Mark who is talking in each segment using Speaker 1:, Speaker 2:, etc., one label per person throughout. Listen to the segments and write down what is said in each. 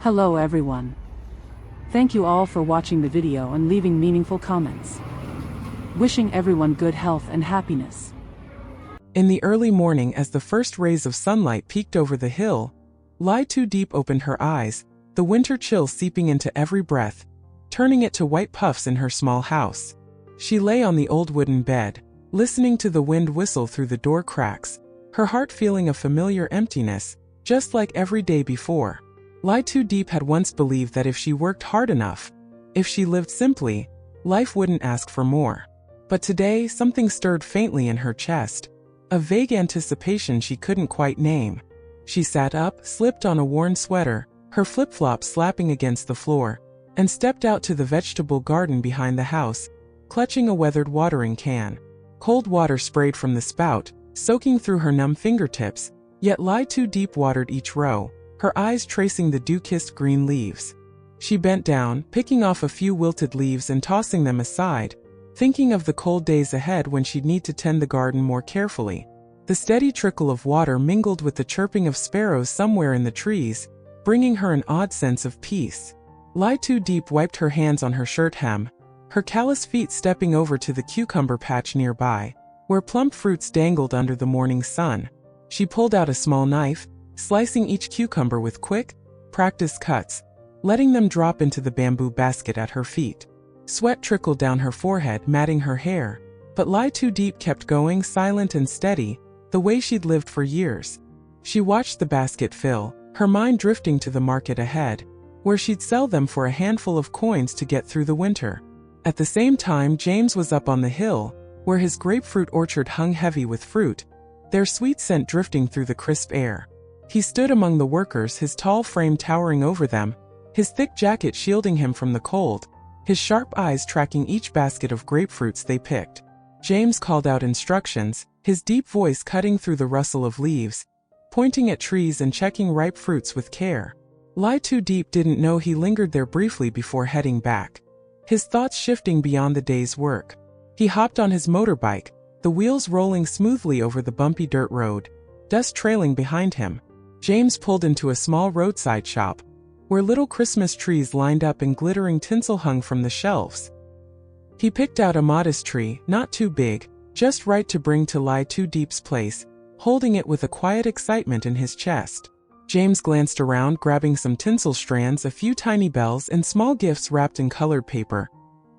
Speaker 1: Hello everyone. Thank you all for watching the video and leaving meaningful comments. Wishing everyone good health and happiness.
Speaker 2: In the early morning, as the first rays of sunlight peeked over the hill, Tieu opened her eyes, the winter chill seeping into every breath, turning it to white puffs in her small house. She lay on the old wooden bed, listening to the wind whistle through the door cracks, her heart feeling a familiar emptiness, just like every day before. Diep had once believed that if she worked hard enough, if she lived simply, life wouldn't ask for more. But today, something stirred faintly in her chest, a vague anticipation she couldn't quite name. She sat up, slipped on a worn sweater, her flip-flops slapping against the floor, and stepped out to the vegetable garden behind the house, clutching a weathered watering can. Cold water sprayed from the spout, soaking through her numb fingertips, yet Diep watered each row, her eyes tracing the dew-kissed green leaves. She bent down, picking off a few wilted leaves and tossing them aside, thinking of the cold days ahead when she'd need to tend the garden more carefully. The steady trickle of water mingled with the chirping of sparrows somewhere in the trees, bringing her an odd sense of peace. Diep wiped her hands on her shirt hem, her callous feet stepping over to the cucumber patch nearby, where plump fruits dangled under the morning sun. She pulled out a small knife, slicing each cucumber with quick, practiced cuts, letting them drop into the bamboo basket at her feet. Sweat trickled down her forehead, matting her hair, but Diep kept going, silent and steady, the way she'd lived for years. She watched the basket fill, her mind drifting to the market ahead, where she'd sell them for a handful of coins to get through the winter. At the same time, James was up on the hill, where his grapefruit orchard hung heavy with fruit, their sweet scent drifting through the crisp air. He stood among the workers, his tall frame towering over them, his thick jacket shielding him from the cold, his sharp eyes tracking each basket of grapefruits they picked. James called out instructions, his deep voice cutting through the rustle of leaves, pointing at trees and checking ripe fruits with care. Diep didn't know he lingered there briefly before heading back, his thoughts shifting beyond the day's work. He hopped on his motorbike, the wheels rolling smoothly over the bumpy dirt road, dust trailing behind him. James pulled into a small roadside shop, where little Christmas trees lined up and glittering tinsel hung from the shelves. He picked out a modest tree, not too big, just right to bring to Diep's place, holding it with a quiet excitement in his chest. James glanced around, grabbing some tinsel strands, a few tiny bells, and small gifts wrapped in colored paper.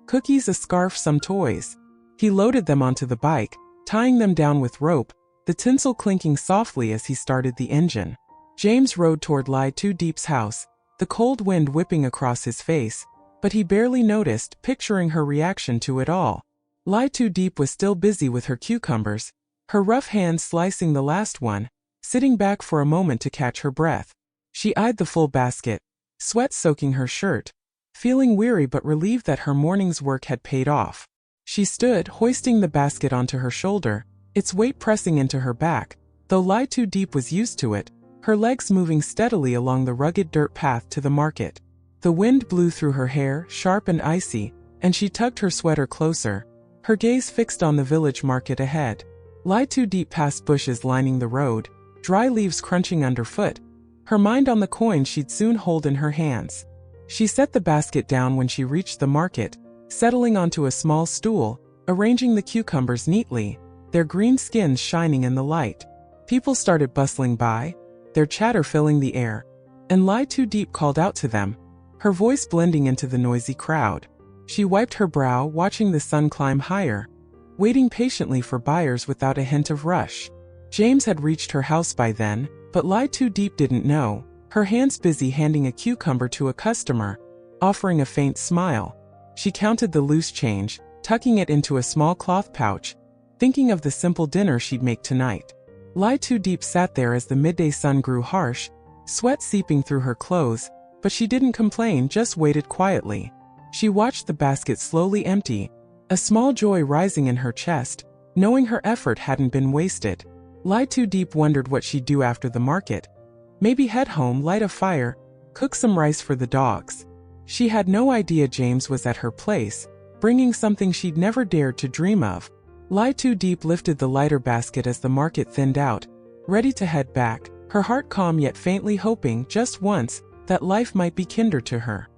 Speaker 2: Cookies, a scarf, some toys. He loaded them onto the bike, tying them down with rope, the tinsel clinking softly as he started the engine. James rode toward Diep's house, the cold wind whipping across his face, but he barely noticed, picturing her reaction to it all. Diep was still busy with her cucumbers, her rough hands slicing the last one, sitting back for a moment to catch her breath. She eyed the full basket, sweat soaking her shirt, feeling weary but relieved that her morning's work had paid off. She stood, hoisting the basket onto her shoulder, its weight pressing into her back, though Diep was used to it, her legs moving steadily along the rugged dirt path to the market. The wind blew through her hair, sharp and icy, and she tugged her sweater closer, her gaze fixed on the village market ahead. Diep passed bushes lining the road, dry leaves crunching underfoot, her mind on the coin she'd soon hold in her hands. She set the basket down when she reached the market, settling onto a small stool, arranging the cucumbers neatly, their green skins shining in the light. People started bustling by, their chatter filling the air, and Diep called out to them, her voice blending into the noisy crowd. She wiped her brow, watching the sun climb higher, waiting patiently for buyers without a hint of rush. James had reached her house by then, but Diep didn't know, her hands busy handing a cucumber to a customer, offering a faint smile. She counted the loose change, tucking it into a small cloth pouch, thinking of the simple dinner she'd make tonight. Diep sat there as the midday sun grew harsh, sweat seeping through her clothes, but she didn't complain, just waited quietly. She watched the basket slowly empty, a small joy rising in her chest, knowing her effort hadn't been wasted. Diep wondered what she'd do after the market. Maybe head home, light a fire, cook some rice for the dogs. She had no idea James was at her place, bringing something she'd never dared to dream of. Diep lifted the lighter basket as the market thinned out, ready to head back, her heart calm yet faintly hoping, just once, that life might be kinder to her.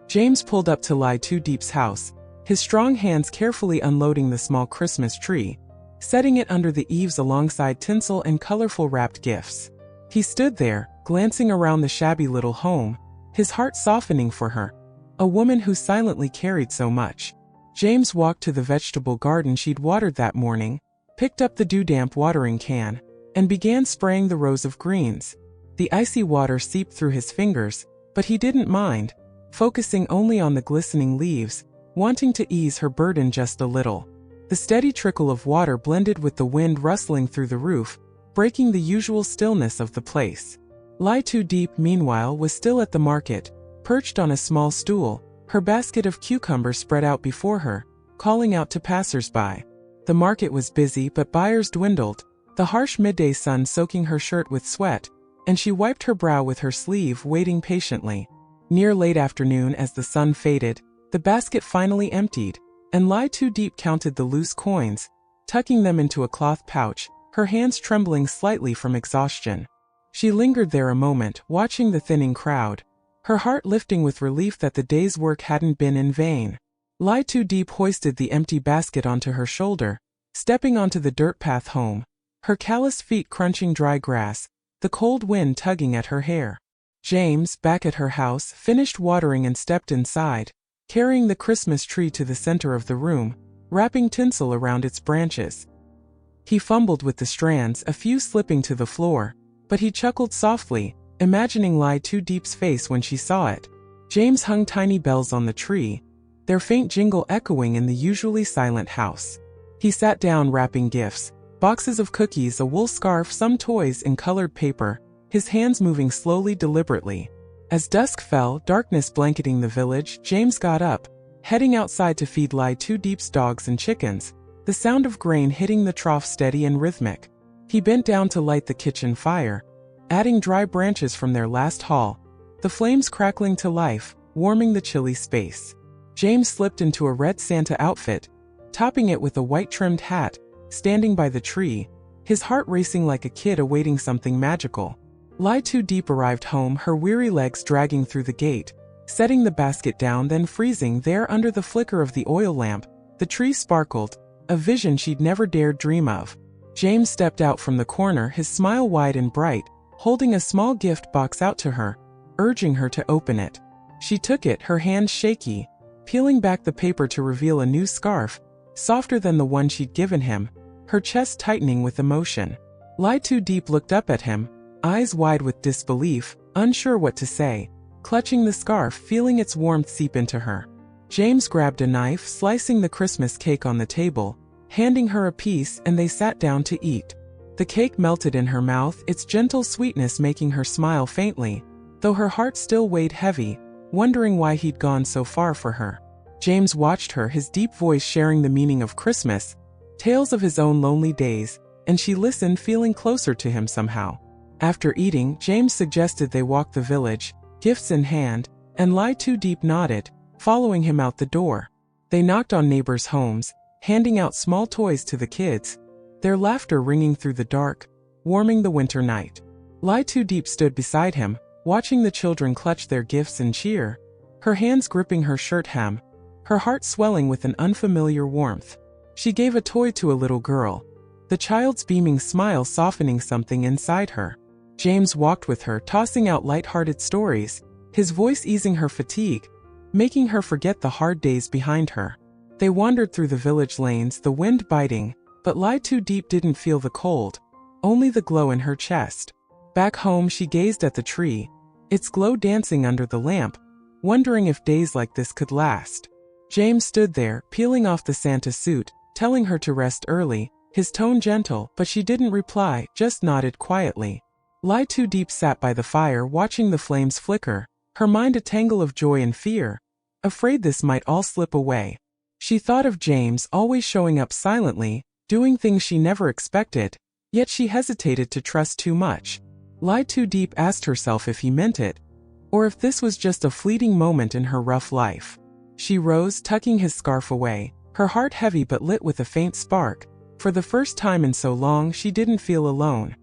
Speaker 2: James pulled up to Tieu Diep's house, his strong hands carefully unloading the small Christmas tree, setting it under the eaves alongside tinsel and colorful wrapped gifts. He stood there, glancing around the shabby little home, his heart softening for her, a woman who silently carried so much. James walked to the vegetable garden she'd watered that morning, picked up the damp watering can, and began spraying the rows of greens. The icy water seeped through his fingers, but he didn't mind, focusing only on the glistening leaves, wanting to ease her burden just a little. The steady trickle of water blended with the wind rustling through the roof, breaking the usual stillness of the place. Tieu Diep, meanwhile, was still at the market, perched on a small stool, her basket of cucumbers spread out before her, calling out to passers-by. The market was busy, but buyers dwindled, the harsh midday sun soaking her shirt with sweat, and she wiped her brow with her sleeve, waiting patiently. Near late afternoon, as the sun faded, the basket finally emptied, and Tieu Diep counted the loose coins, tucking them into a cloth pouch, her hands trembling slightly from exhaustion. She lingered there a moment, watching the thinning crowd, her heart lifting with relief that the day's work hadn't been in vain. Tieu Diep hoisted the empty basket onto her shoulder, stepping onto the dirt path home, her calloused feet crunching dry grass, the cold wind tugging at her hair. James, back at her house, finished watering and stepped inside, carrying the Christmas tree to the center of the room, wrapping tinsel around its branches. He fumbled with the strands, a few slipping to the floor, but he chuckled softly, imagining Tieu Diep's face when she saw it. James hung tiny bells on the tree, their faint jingle echoing in the usually silent house. He sat down wrapping gifts, boxes of cookies, a wool scarf, some toys in colored paper, his hands moving slowly, deliberately. As dusk fell, darkness blanketing the village, James got up, heading outside to feed Tieu Diep's dogs and chickens, the sound of grain hitting the trough steady and rhythmic. He bent down to light the kitchen fire, adding dry branches from their last haul, the flames crackling to life, warming the chilly space. James slipped into a red Santa outfit, topping it with a white-trimmed hat, standing by the tree, his heart racing like a kid awaiting something magical. Tieu Diep arrived home, her weary legs dragging through the gate, setting the basket down, then freezing there under the flicker of the oil lamp. The tree sparkled, a vision she'd never dared dream of. James stepped out from the corner, his smile wide and bright, holding a small gift box out to her, urging her to open it. She took it, her hands shaky, peeling back the paper to reveal a new scarf, softer than the one she'd given him, her chest tightening with emotion. Tieu Diep looked up at him, eyes wide with disbelief, unsure what to say, clutching the scarf, feeling its warmth seep into her. James grabbed a knife, slicing the Christmas cake on the table, handing her a piece, and they sat down to eat. The cake melted in her mouth, its gentle sweetness making her smile faintly, though her heart still weighed heavy, wondering why he'd gone so far for her. James watched her, his deep voice sharing the meaning of Christmas, tales of his own lonely days, and she listened, feeling closer to him somehow. After eating, James suggested they walk the village, gifts in hand, and Tieu Diep nodded, following him out the door. They knocked on neighbors' homes, handing out small toys to the kids, their laughter ringing through the dark, warming the winter night. Tieu Diep stood beside him, watching the children clutch their gifts and cheer, her hands gripping her shirt hem, her heart swelling with an unfamiliar warmth. She gave a toy to a little girl, the child's beaming smile softening something inside her. James walked with her, tossing out light-hearted stories, his voice easing her fatigue, making her forget the hard days behind her. They wandered through the village lanes, the wind biting, but Tieu Diep didn't feel the cold, only the glow in her chest. Back home, she gazed at the tree, its glow dancing under the lamp, wondering if days like this could last. James stood there, peeling off the Santa suit, telling her to rest early, his tone gentle, but she didn't reply, just nodded quietly. Tieu Diep sat by the fire, watching the flames flicker, her mind a tangle of joy and fear, afraid this might all slip away. She thought of James, always showing up silently, doing things she never expected, yet she hesitated to trust too much. Tieu Diep asked herself if he meant it, or if this was just a fleeting moment in her rough life. She rose, tucking his scarf away, her heart heavy but lit with a faint spark. For the first time in so long, she didn't feel alone.